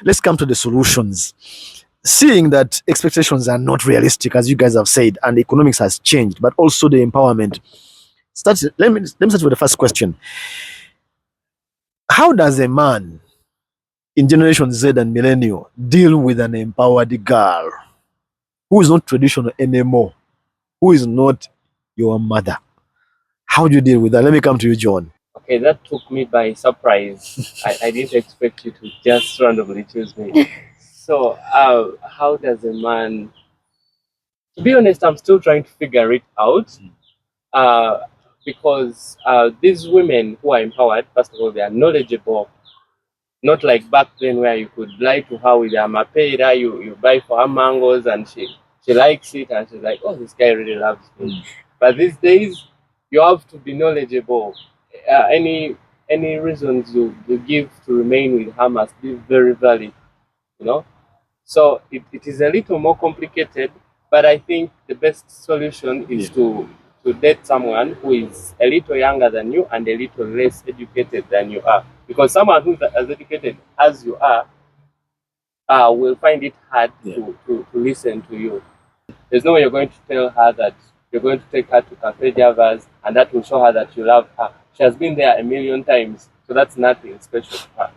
let's come to the solutions. Seeing that expectations are not realistic, as you guys have said, and economics has changed, but also the empowerment. Let me start with the first question. How does a man in Generation Z and Millennial deal with an empowered girl who is not traditional anymore, who is not your mother? How do you deal with that? Let me come to you, John. Okay, that took me by surprise. I didn't expect you to just randomly choose me. So, how does a man? To be honest, I'm still trying to figure it out. Uh, because these women who are empowered, first of all, they are knowledgeable. Not like back then where you could lie to her with a mapera, you buy for her mangoes and she likes it and she's like, oh, this guy really loves me. But these days, you have to be knowledgeable. Any reasons you give to remain with her must be very valid, you know. So it is a little more complicated, but I think the best solution is to date someone who is a little younger than you and a little less educated than you are. Because someone who is as educated as you are will find it hard to listen to you. There's no way you're going to tell her that you're going to take her to Cafe Javas and that will show her that you love her. She has been there a million times, so that's nothing special to her.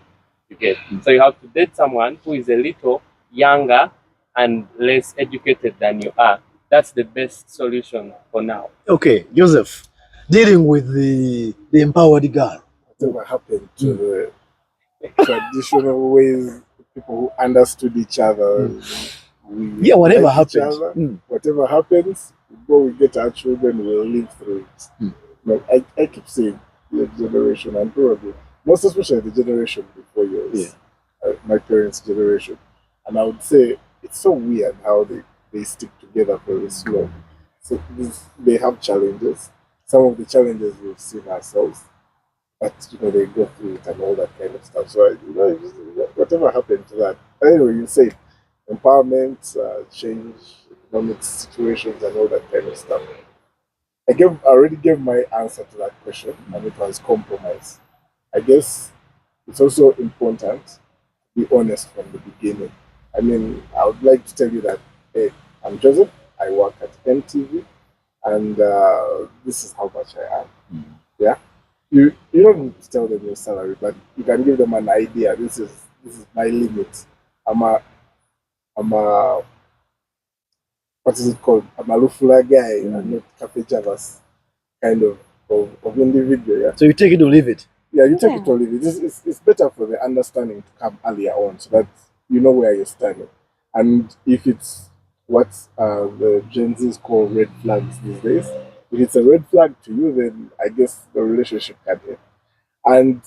You get? So you have to date someone who is a little younger and less educated than you are. That's the best solution for now. Okay, Joseph, dealing with the empowered girl. Whatever happened to the traditional ways, people who understood each other. Whatever happens. Whatever happens, before we get our children, we'll live through it. Like I keep saying, your generation, and probably most especially the generation before yours, my parents' generation, and I would say it's so weird how they stick together very slow. So they have challenges. Some of the challenges we've seen ourselves, but they go through it and all that kind of stuff. So whatever happened to that. Anyway, you say empowerment, change, economic situations, and all that kind of stuff. I already gave my answer to that question, and it was compromise. I guess it's also important to be honest from the beginning. I mean, I would like to tell you that, hey, I'm Joseph, I work at MTV, and this is how much I earn. Yeah? You don't need to tell them your salary, but you can give them an idea. This is my limit. I'm a what is it called? I'm a Lufula guy, I'm not Cafe Javas kind of individual. Yeah? So you take it or leave it? Yeah, you take it or leave it. It's better for the understanding to come earlier on so that you know where you're standing. And if it's what the Gen Zs call red flags these days, if it's a red flag to you, then I guess the relationship can end. And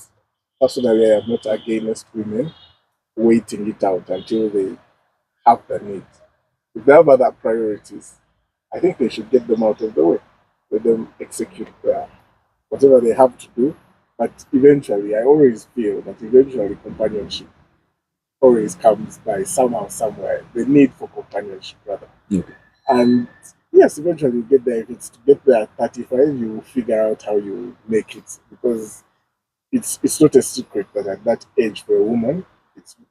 personally, I am not against women waiting it out until they have the need. If they have other priorities, I think they should get them out of the way. Let them execute whatever they have to do. But eventually, I always feel that eventually companionship always comes by somehow, somewhere. The need for companionship, rather. Okay. And yes, eventually you get there. If it's to get there at 35, you will figure out how you make it. Because it's not a secret that at that age for a woman,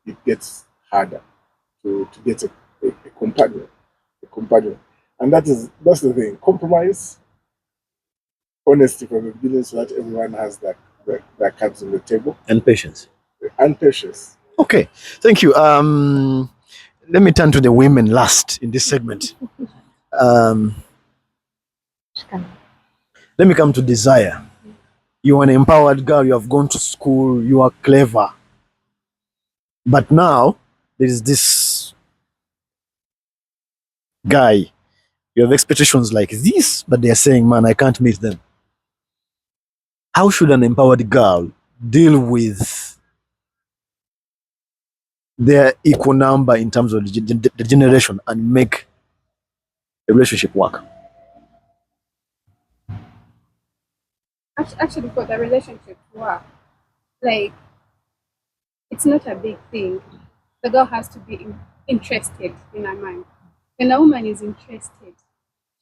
it gets harder to get a companion. And that's the thing. Compromise, honesty from the beginning so that everyone has that cards on the table. And patience. And patience. Okay, thank you. Let me turn to the women last in this segment. Let me come to Desire. You're an empowered girl, you have gone to school, you are clever. But now, there is this guy. You have expectations like this, but they are saying, man, I can't meet them. How should an empowered girl deal with their equal number in terms of the generation and make a relationship work? Actually, for the relationship to work, like, it's not a big thing. The girl has to be interested in her mind. When a woman is interested,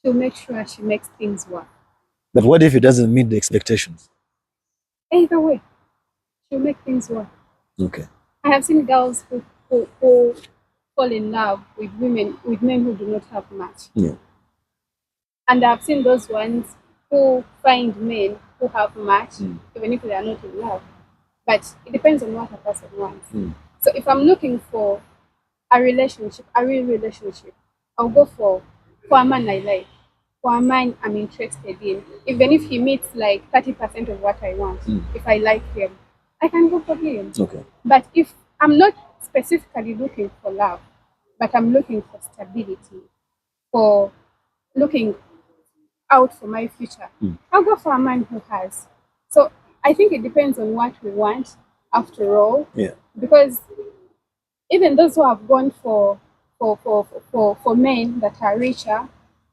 she'll make sure she makes things work. But what if it doesn't meet the expectations? Either way, she'll make things work. Okay. I have seen girls who who fall in love with men who do not have much. Yeah. And I've seen those ones who find men who have much, Mm. even if they are not in love. But it depends on what a person wants. Mm. So if I'm looking for a relationship, a real relationship, I'll go for a man I like, for a man I'm interested in. Even if he meets like 30% of what I want, if I like him, I can go for him. Okay. But if I'm not specifically looking for love, but I'm looking for stability, for looking out for my future, I'll go for a man who has. So I think it depends on what we want after all. Yeah. Because even those who have gone for men that are richer,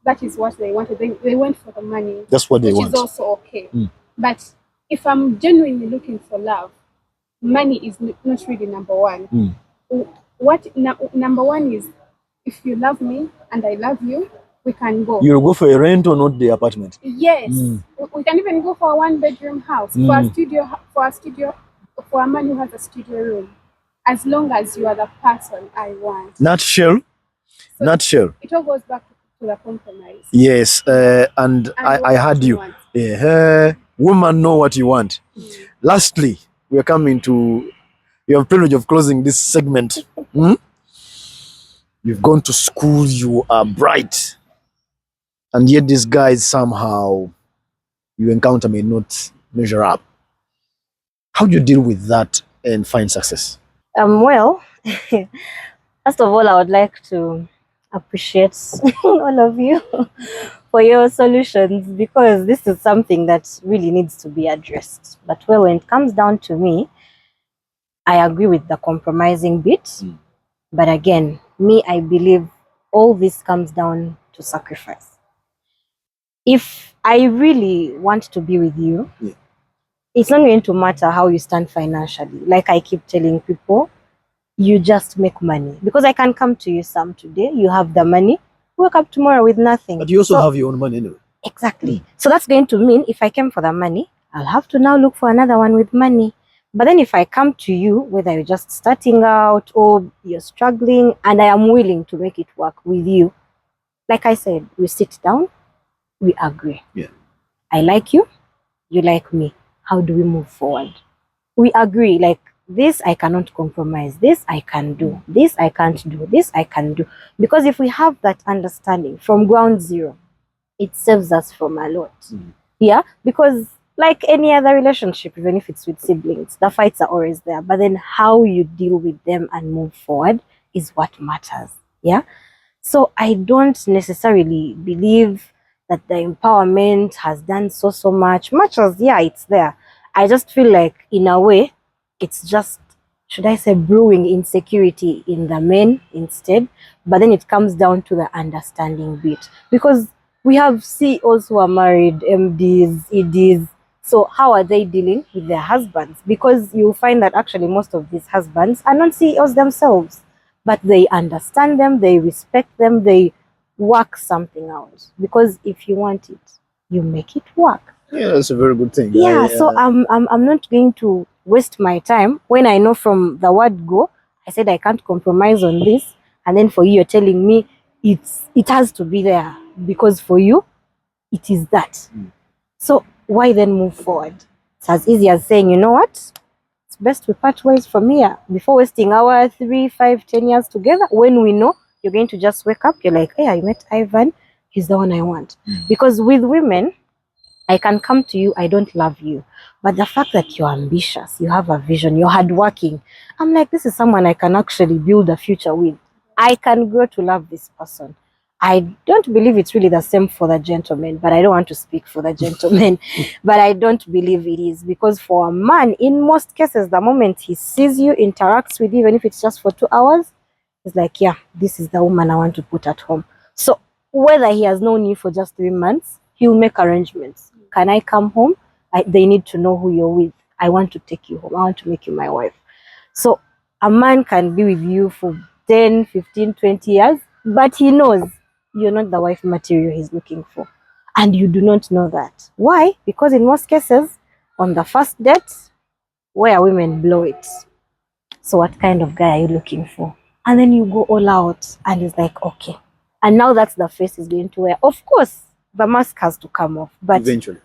that is what they wanted. They went for the money. That's what they which want. is also okay. But if I'm genuinely looking for love, money is not really number one. Number one is, if you love me and I love you, we can go. You'll go for a rent or not the apartment? Yes, we can even go for a one-bedroom house, for a man who has a studio room, as long as you are the person I want. Nutshell. It all goes back to the compromise. Yes, and I heard you. Yeah, woman, know what you want. Lastly, we are coming to. You have privilege of closing this segment. You've gone to school. You are bright, and yet these guys somehow you encounter may not measure up. How do you deal with that and find success? Well, first of all, I would like to appreciate all of you for your solutions, because this is something that really needs to be addressed. But well, when it comes down to me, I agree with the compromising bit. But again, me, I believe all this comes down to sacrifice. If I really want to be with you, it's not going to matter how you stand financially. Like I keep telling people, you just make money. Because I can come to you some today, you have the money, wake up tomorrow with nothing. But you also have your own money anyway. Exactly. So that's going to mean if I came for the money, I'll have to now look for another one with money. But then if I come to you, whether you're just starting out or you're struggling, and I am willing to make it work with you, like I said, we sit down, we agree. Yeah. I like you, you like me. How do we move forward? We agree, like, this I cannot compromise, this I can do, this I can't do, this I can do. Because if we have that understanding from ground zero, it saves us from a lot. Yeah, because like any other relationship, even if it's with siblings, the fights are always there. But then how you deal with them and move forward is what matters. Yeah. So I don't necessarily believe that the empowerment has done so much as, yeah, it's there. I just feel like in a way, it's just, should I say, brewing insecurity in the men instead. But then it comes down to the understanding bit. Because we have CEOs who are married, MDs, EDs. So how are they dealing with their husbands? Because you'll find that actually most of these husbands are not CEOs themselves, but they understand them, they respect them, they work something out. Because if you want it, you make it work. Yeah, that's a very good thing. Yeah, so I'm not going to waste my time when I know from the word go, I said I can't compromise on this, and then for you, you're telling me it has to be there because for you, it is that. So why then move forward? It's as easy as saying, you know what? It's best we part ways from here before wasting our 3, 5, 10 years together when we know you're going to just wake up, you're like, hey, I met Ivan, he's the one I want. Because with women, I can come to you, I don't love you. But the fact that you're ambitious, you have a vision, you're hardworking, I'm like, this is someone I can actually build a future with. I can grow to love this person. I don't believe it's really the same for the gentlemen, but I don't want to speak for the gentlemen. But I don't believe it is, because for a man, in most cases, the moment he sees you, interacts with you, even if it's just for 2 hours, he's like, yeah, this is the woman I want to put at home. So whether he has known you for just 3 months, he'll make arrangements. Can I come home? They need to know who you're with. I want to take you home. I want to make you my wife. So a man can be with you for 10, 15, 20 years, but he knows you're not the wife material he's looking for. And you do not know that. Why? Because in most cases, on the first date, where women blow it. So what kind of guy are you looking for? And then you go all out and it's like, okay. And now that's the face is going to wear. Of course, the mask has to come off. But Eventually.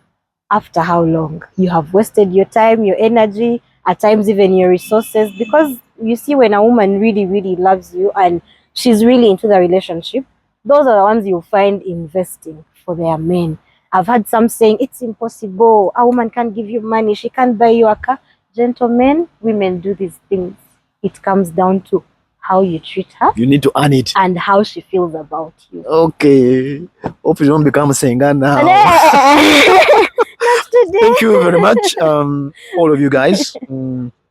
after how long? You have wasted your time, your energy, at times even your resources. Because you see, when a woman really, really loves you and she's really into the relationship, those are the ones you'll find investing for their men. I've had some saying, it's impossible. A woman can't give you money. She can't buy you a car. Gentlemen, women do these things. It comes down to how you treat her You need to earn it. and how she feels about you. Okay. Hope you don't become a singer now. Not today. Thank you very much, all of you guys,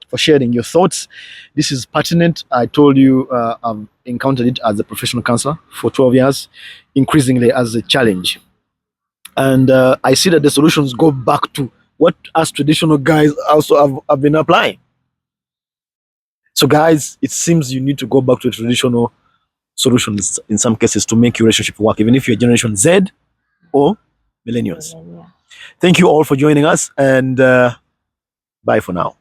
for sharing your thoughts. This is pertinent. I told you I've encountered it as a professional counselor for 12 years, increasingly as a challenge. And I see that the solutions go back to what us traditional guys also have been applying. So guys, it seems you need to go back to traditional solutions in some cases to make your relationship work, even if you're Generation Z or Millennials. Yeah. Thank you all for joining us, and bye for now.